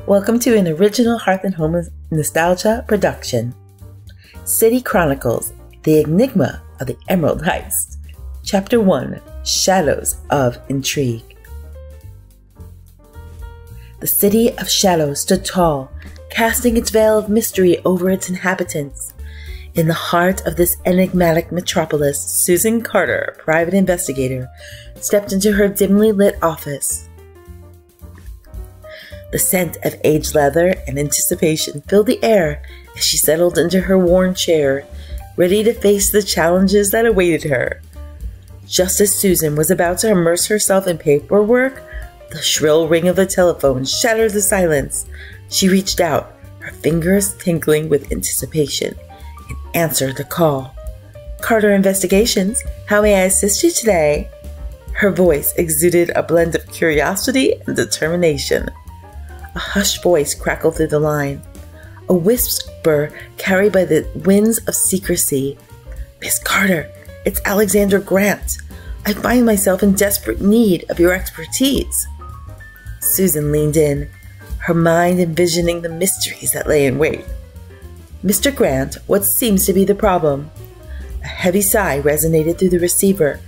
Welcome to an original Hearth and Home Nostalgia production. City Chronicles, The Enigma of the Emerald Heist. Chapter 1, Shadows of Intrigue. The city of Shadows stood tall, casting its veil of mystery over its inhabitants. In the heart of this enigmatic metropolis, Susan Carter, private investigator, stepped into her dimly lit office. The scent of aged leather and anticipation filled the air as she settled into her worn chair, ready to face the challenges that awaited her. Just as Susan was about to immerse herself in paperwork, the shrill ring of the telephone shattered the silence. She reached out, her fingers tingling with anticipation, and answered the call. "Carter Investigations, how may I assist you today?" Her voice exuded a blend of curiosity and determination. A hushed voice crackled through the line, a whisper carried by the winds of secrecy. "Miss Carter, it's Alexander Grant. I find myself in desperate need of your expertise." Susan leaned in, her mind envisioning the mysteries that lay in wait. "Mr. Grant, what seems to be the problem?" A heavy sigh resonated through the receiver,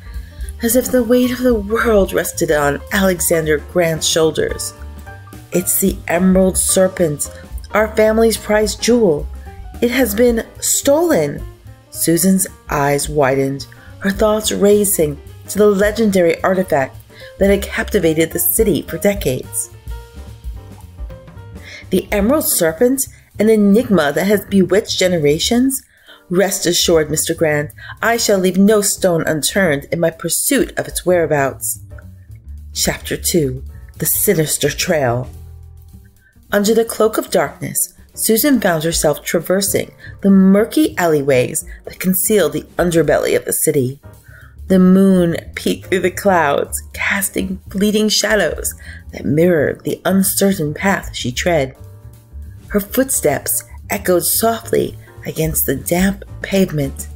as if the weight of the world rested on Alexander Grant's shoulders. "It's the Emerald Serpent, our family's prized jewel. It has been stolen." Susan's eyes widened, her thoughts racing to the legendary artifact that had captivated the city for decades. The Emerald Serpent, an enigma that has bewitched generations? Rest assured, Mr. Grant, I shall leave no stone unturned in my pursuit of its whereabouts. Chapter 2, The Sinister Trail. Under the cloak of darkness, Susan found herself traversing the murky alleyways that concealed the underbelly of the city. The moon peeked through the clouds, casting fleeting shadows that mirrored the uncertain path she tread. Her footsteps echoed softly against the damp pavement,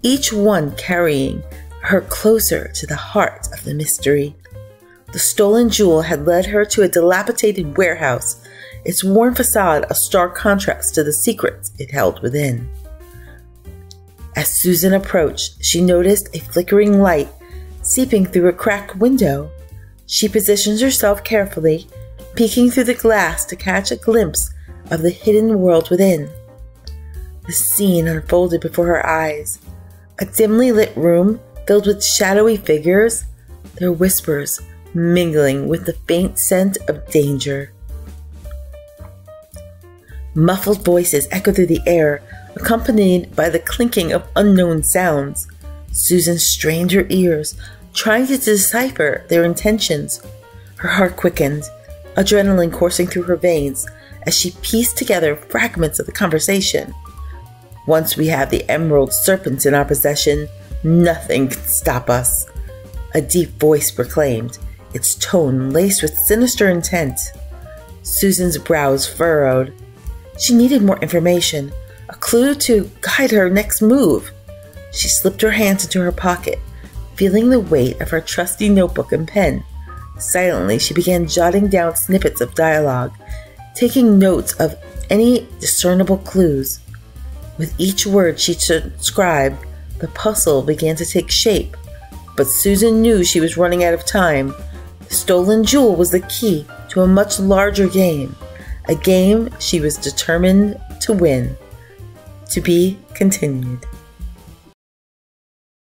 each one carrying her closer to the heart of the mystery. The stolen jewel had led her to a dilapidated warehouse, its worn facade a stark contrast to the secrets it held within. As Susan approached, she noticed a flickering light seeping through a cracked window. She positioned herself carefully, peeking through the glass to catch a glimpse of the hidden world within. The scene unfolded before her eyes, a dimly lit room filled with shadowy figures, their whispers mingling with the faint scent of danger. Muffled voices echoed through the air, accompanied by the clinking of unknown sounds. Susan strained her ears, trying to decipher their intentions. Her heart quickened, adrenaline coursing through her veins as she pieced together fragments of the conversation. "Once we have the Emerald Serpent in our possession, nothing can stop us," a deep voice proclaimed, its tone laced with sinister intent. Susan's brows furrowed. She needed more information, a clue to guide her next move. She slipped her hands into her pocket, feeling the weight of her trusty notebook and pen. Silently, she began jotting down snippets of dialogue, taking notes of any discernible clues. With each word she transcribed, the puzzle began to take shape. But Susan knew she was running out of time. The stolen jewel was the key to a much larger game, a game she was determined to win. To be continued.